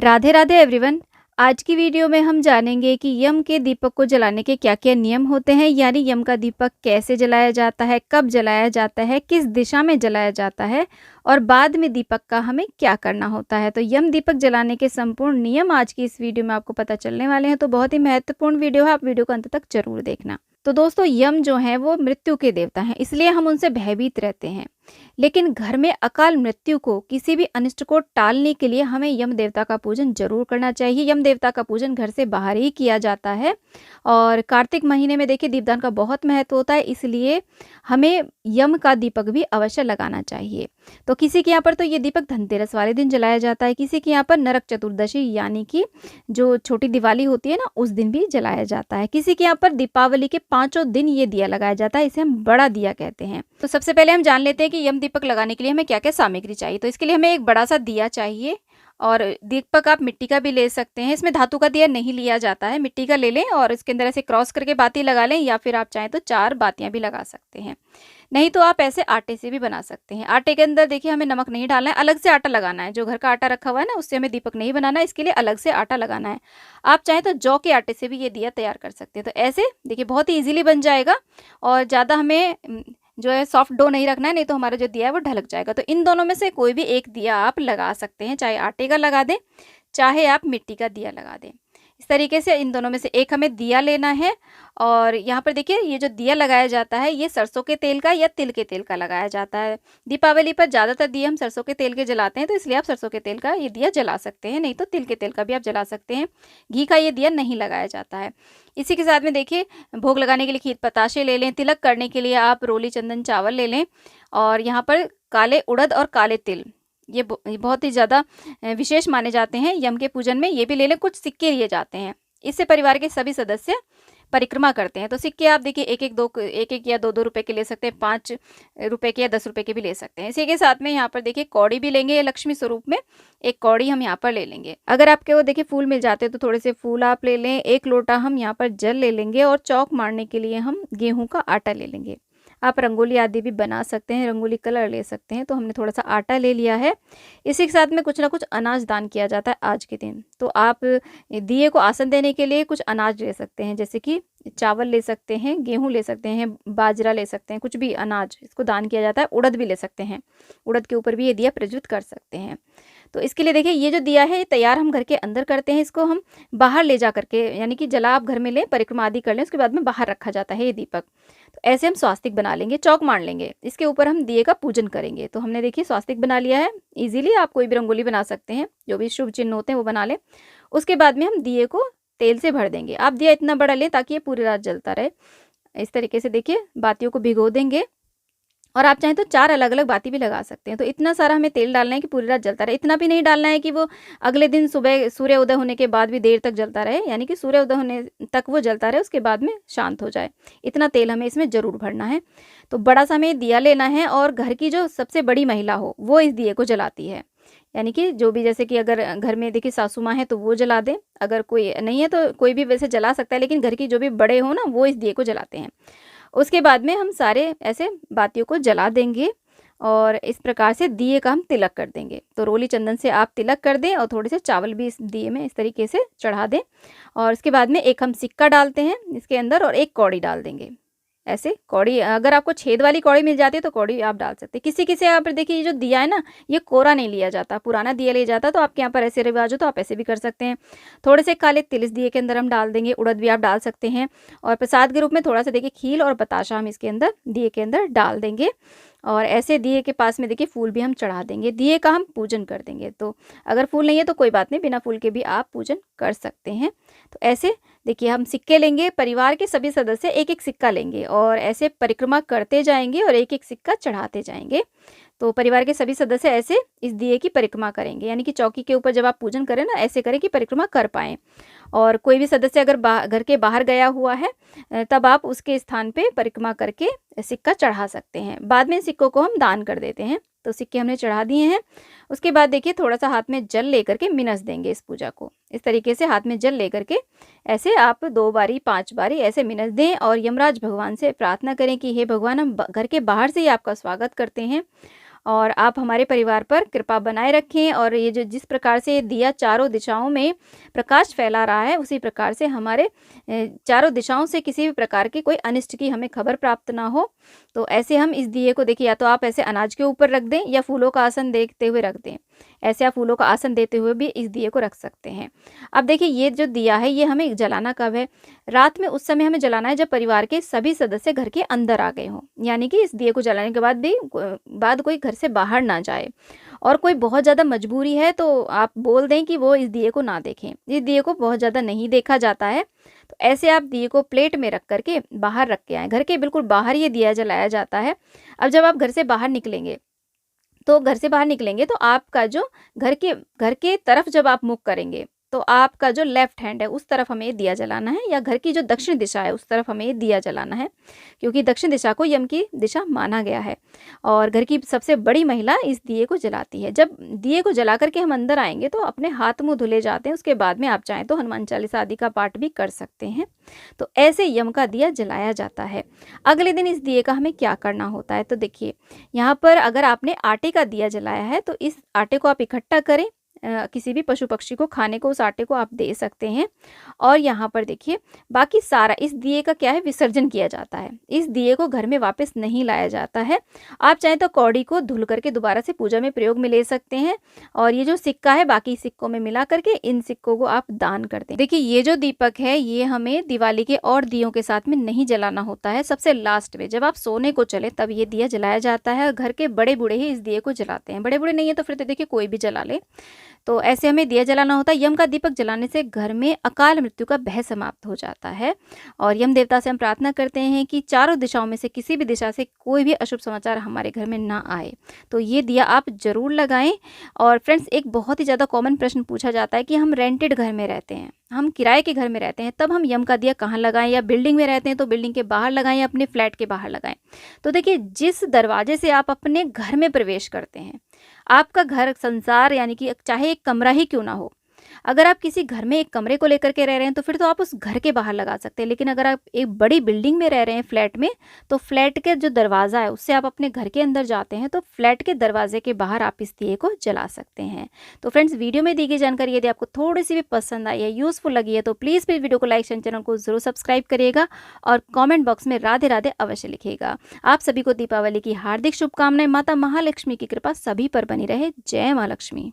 Radhe Radhe everyone. आज की video में हम जानेंगे कि यम के दीपक को जलाने के क्या-क्या नियम होते हैं, यानी यम का दीपक कैसे जलाया जाता है, कब जलाया जाता है, किस दिशा में जलाया जाता है और बाद में दीपक का हमें क्या करना होता है। तो यम दीपक जलाने के संपूर्ण नियम आज की इस वीडियो में आपको पता चलने वाले हैं। तो बहुत ही महत्वपूर्ण वीडियो है, आप वीडियो को अंत तक जरूर देखना। तो दोस्तों, यम जो है वो मृत्यु के देवता हैं, इसलिए हम उनसे भयभीत रहते हैं। लेकिन घर में अकाल मृत्यु को, किसी भी अनिष्ट को टालने के लिए हमें यम देवता का पूजन जरूर करना चाहिए। यम देवता का पूजन घर से बाहर ही किया जाता है और कार्तिक महीने में देखिए दीपदान का बहुत महत्व होता है, इसलिए हमें यम का दीपक भी अवश्य लगाना चाहिए। तो किसी के यहाँ पर तो ये दीपक धनतेरस वाले दिन जलाया जाता है, किसी के यहाँ पर नरक चतुर्दशी यानी कि जो छोटी दिवाली होती है ना, उस दिन भी जलाया जाता है। किसी के यहाँ पर दीपावली के 5 दिन ये दिया लगाया जाता है, इसे हम बड़ा दिया कहते हैं। तो सबसे पहले हम जान लेते हैं कि यम दीपक लगाने के लिए हमें क्या क्या सामग्री चाहिए। तो इसके लिए हमें एक बड़ा सा दिया चाहिए और दीपक आप मिट्टी का भी ले सकते हैं। इसमें धातु का दिया नहीं लिया जाता है, मिट्टी का ले लें और इसके अंदर ऐसे क्रॉस करके बाती लगा लें, या फिर आप चाहें तो 4 बातियां भी लगा सकते हैं। नहीं तो आप ऐसे आटे से भी बना सकते हैं। आटे के अंदर देखिए हमें नमक नहीं डालना है, अलग से आटा लगाना है। जो घर का आटा रखा हुआ है ना, उससे हमें दीपक नहीं बनाना है, इसके लिए अलग से आटा लगाना है। आप चाहें तो जौ के आटे से भी ये दिया तैयार कर सकते हैं। तो ऐसे देखिए बहुत ही ईजिली बन जाएगा और ज़्यादा हमें जो है सॉफ्ट डो नहीं रखना है, नहीं तो हमारा जो दिया है वो ढलक जाएगा। तो इन दोनों में से कोई भी एक दिया आप लगा सकते हैं, चाहे आटे का लगा दें, चाहे आप मिट्टी का दिया लगा दें। इस तरीके से इन दोनों में से एक हमें दिया लेना है। और यहाँ पर देखिए ये जो दिया लगाया जाता है, ये सरसों के तेल का या तिल के तेल का लगाया जाता है। दीपावली पर ज़्यादातर दिए हम सरसों के तेल के जलाते हैं, तो इसलिए आप सरसों के तेल का ये दिया जला सकते हैं, नहीं तो तिल के तेल का भी आप जला सकते हैं। घी का ये दिया नहीं लगाया जाता है। इसी के साथ में देखिए भोग लगाने के लिए खीर बताशे ले लें, तिलक करने के लिए आप रोली चंदन चावल ले लें, और यहाँ पर काले उड़द और काले तिल ये बहुत ही ज़्यादा विशेष माने जाते हैं यम के पूजन में। ये भी ले लें। कुछ सिक्के लिए जाते हैं, इससे परिवार के सभी सदस्य परिक्रमा करते हैं। तो सिक्के आप देखिए एक एक या दो रुपए के ले सकते हैं, 5 रुपए के या 10 रुपए के भी ले सकते हैं। इसी के साथ में यहाँ पर देखिए कौड़ी भी लेंगे, लक्ष्मी स्वरूप में एक कौड़ी हम यहाँ पर ले लेंगे। अगर आपके वो देखिए फूल मिल जाते हैं तो थोड़े से फूल आप ले लें। 1 लोटा हम यहाँ पर जल ले लेंगे और चौक मारने के लिए हम गेहूं का आटा ले लेंगे। आप रंगोली आदि भी बना सकते हैं, रंगोली कलर ले सकते हैं। तो हमने थोड़ा सा आटा ले लिया है। इसी के साथ में कुछ ना कुछ अनाज दान किया जाता है आज के दिन। तो आप दिए को आसन देने के लिए कुछ अनाज ले सकते हैं, जैसे कि चावल ले सकते हैं, गेहूं ले सकते हैं, बाजरा ले सकते हैं, कुछ भी अनाज इसको दान किया जाता है। उड़द भी ले सकते हैं, उड़द के ऊपर भी ये दिया प्रज्वलित कर सकते हैं। तो इसके लिए देखिए ये जो दिया है ये तैयार हम घर के अंदर करते हैं, इसको हम बाहर ले जा करके, यानी कि जला आप घर में लें, परिक्रमा आदि कर लें, उसके बाद में बाहर रखा जाता है ये दीपक। तो ऐसे हम स्वास्तिक बना लेंगे, चौक मार लेंगे, इसके ऊपर हम दिए का पूजन करेंगे। तो हमने देखिए स्वास्तिक बना लिया है। इजीली आप कोई भी रंगोली बना सकते हैं, जो भी शुभ चिन्ह होते हैं वो बना लें। उसके बाद में हम दिए को तेल से भर देंगे। आप दिया इतना बड़ा लें ताकि ये पूरी रात जलता रहे। इस तरीके से देखिए बातियों को भिगो देंगे और आप चाहें तो 4 अलग-अलग बाती भी लगा सकते हैं। तो इतना सारा हमें तेल डालना है कि पूरी रात जलता रहे। इतना भी नहीं डालना है कि वो अगले दिन सुबह सूर्य उदय होने के बाद भी देर तक जलता रहे, यानी कि सूर्य उदय होने तक वो जलता रहे, उसके बाद में शांत हो जाए। इतना तेल हमें इसमें ज़रूर भरना है। तो बड़ा सा हमें दिया लेना है और घर की जो सबसे बड़ी महिला हो वो इस दिए को जलाती है। यानी कि जो भी, जैसे कि अगर घर में देखिए सासू माँ है तो वो जला दें, अगर कोई नहीं है तो कोई भी वैसे जला सकता है, लेकिन घर की जो भी बड़े हो ना वो इस दिए को जलाते हैं। उसके बाद में हम सारे ऐसे बातियों को जला देंगे और इस प्रकार से दिए का हम तिलक कर देंगे। तो रोली चंदन से आप तिलक कर दें और थोड़े से चावल भी इस दिए में इस तरीके से चढ़ा दें। और उसके बाद में एक हम सिक्का डालते हैं इसके अंदर और एक कौड़ी डाल देंगे। ऐसे कौड़ी, अगर आपको छेद वाली कौड़ी मिल जाती है तो कौड़ी आप डाल सकते हैं। किसी किसी यहाँ पर देखिए ये जो दिया है ना, ये कोरा नहीं लिया जाता, पुराना दिया लिया जाता। तो आपके यहाँ पर ऐसे रिवाज हो तो आप ऐसे भी कर सकते हैं। थोड़े से काले तिल इस दिए के अंदर हम डाल देंगे, उड़द भी आप डाल सकते हैं। और प्रसाद के रूप में थोड़ा सा देखिए खील और बताशा हम इसके अंदर दिए के अंदर डाल देंगे। और ऐसे दिए के पास में देखिए फूल भी हम चढ़ा देंगे, दिए का हम पूजन कर देंगे। तो अगर फूल नहीं है तो कोई बात नहीं, बिना फूल के भी आप पूजन कर सकते हैं। तो ऐसे देखिए हम सिक्के लेंगे, परिवार के सभी सदस्य एक एक सिक्का लेंगे और ऐसे परिक्रमा करते जाएंगे और एक एक सिक्का चढ़ाते जाएंगे। तो परिवार के सभी सदस्य ऐसे इस दिए की परिक्रमा करेंगे, यानी कि चौकी के ऊपर जब आप पूजन करें ना, ऐसे करें कि परिक्रमा कर पाएँ। और कोई भी सदस्य अगर घर के बाहर गया हुआ है तब आप उसके स्थान पे परिक्रमा करके सिक्का चढ़ा सकते हैं। बाद में सिक्कों को हम दान कर देते हैं। तो सिक्के हमने चढ़ा दिए हैं। उसके बाद देखिए थोड़ा सा हाथ में जल लेकर के मिनस देंगे इस पूजा को। इस तरीके से हाथ में जल लेकर के ऐसे आप 2 बारी 5 बारी ऐसे मिनस दें और यमराज भगवान से प्रार्थना करें कि हे भगवान, हम घर के बाहर से ही आपका स्वागत करते हैं और आप हमारे परिवार पर कृपा बनाए रखें और ये जो जिस प्रकार से दिया चारों दिशाओं में प्रकाश फैला रहा है, उसी प्रकार से हमारे चारों दिशाओं से किसी भी प्रकार की कोई अनिष्ट की हमें खबर प्राप्त ना हो। तो ऐसे हम इस दिए को देखिए, या तो आप ऐसे अनाज के ऊपर रख दें या फूलों का आसन देखते हुए रख दें। ऐसे आप फूलों का आसन देते हुए भी इस दिए को रख सकते हैं। अब देखिए, ये जो दिया है ये हमें जलाना कब है? रात में उस समय हमें जलाना है जब परिवार के सभी सदस्य घर के अंदर आ गए हों, यानी कि इस दिए को जलाने के बाद कोई घर से बाहर ना जाए। और कोई बहुत ज़्यादा मजबूरी है तो आप बोल दें कि वो इस दिए को ना देखें। इस दिए को बहुत ज़्यादा नहीं देखा जाता है, तो ऐसे आप दिए को प्लेट में रख करके बाहर रख के आएँ। घर के बिल्कुल बाहर ये दिया जलाया जाता है। अब जब आप घर से बाहर निकलेंगे तो आपका जो घर के तरफ जब आप मुख करेंगे, तो आपका जो लेफ्ट हैंड है उस तरफ हमें दिया जलाना है, या घर की जो दक्षिण दिशा है उस तरफ हमें दिया जलाना है, क्योंकि दक्षिण दिशा को यम की दिशा माना गया है। और घर की सबसे बड़ी महिला इस दिए को जलाती है। जब दिए को जला करके हम अंदर आएंगे तो अपने हाथ मुंह धुले जाते हैं। उसके बाद में आप चाहें तो हनुमान चालीसा आदि का पाठ भी कर सकते हैं। तो ऐसे यम का दिया जलाया जाता है। अगले दिन इस दिए का हमें क्या करना होता है? तो देखिए, यहाँ पर अगर आपने आटे का दिया जलाया है तो इस आटे को आप इकट्ठा करें, किसी भी पशु पक्षी को खाने को उस आटे को आप दे सकते हैं। और यहाँ पर देखिए, बाकी सारा इस दिए का क्या है, विसर्जन किया जाता है। इस दिए को घर में वापस नहीं लाया जाता है। आप चाहें तो कौड़ी को धुल करके दोबारा से पूजा में प्रयोग में ले सकते हैं। और ये जो सिक्का है बाकी सिक्कों में मिला करके इन सिक्कों को आप दान कर दें। देखिए, ये जो दीपक है ये हमें दिवाली के और दियों के साथ में नहीं जलाना होता है। सबसे लास्ट में जब आप सोने को चले तब ये दिया जलाया जाता है। घर के बड़े बूढ़े ही इस दिए को जलाते हैं। बड़े बूढ़े नहीं है तो फिर तो देखिए कोई भी जला ले। तो ऐसे हमें दिया जलाना होता है। यम का दीपक जलाने से घर में अकाल मृत्यु का भय समाप्त हो जाता है। और यम देवता से हम प्रार्थना करते हैं कि चारों दिशाओं में से किसी भी दिशा से कोई भी अशुभ समाचार हमारे घर में ना आए। तो ये दिया आप जरूर लगाएं। और फ्रेंड्स, एक बहुत ही ज़्यादा कॉमन प्रश्न पूछा जाता है कि हम रेंटेड घर में रहते हैं, हम किराए के घर में रहते हैं, तब हम यम का दिया कहाँ लगाएं? या बिल्डिंग में रहते हैं तो बिल्डिंग के बाहर लगाएं या अपने फ्लैट के बाहर लगाएं? तो देखिए, जिस दरवाजे से आप अपने घर में प्रवेश करते हैं, आपका घर संसार यानी कि चाहे एक कमरा ही क्यों ना हो, अगर आप किसी घर में एक कमरे को लेकर के रह रहे हैं तो फिर तो आप उस घर के बाहर लगा सकते हैं। लेकिन अगर आप एक बड़ी बिल्डिंग में रह रहे हैं, फ्लैट में, तो फ्लैट के जो दरवाज़ा है उससे आप अपने घर के अंदर जाते हैं तो फ्लैट के दरवाजे के बाहर आप इस दिए को जला सकते हैं। तो फ्रेंड्स, वीडियो में दी गई जानकारी यदि आपको थोड़ी सी भी पसंद आई है, यूज़फुल लगी है, तो प्लीज़ वीडियो को लाइक शेयर, चैनल को जरूर सब्सक्राइब करिएगा और कॉमेंट बॉक्स में राधे राधे अवश्य लिखिएगा। आप सभी को दीपावली की हार्दिक शुभकामनाएं। माता महालक्ष्मी की कृपा सभी पर बनी रहे। जय माँ लक्ष्मी।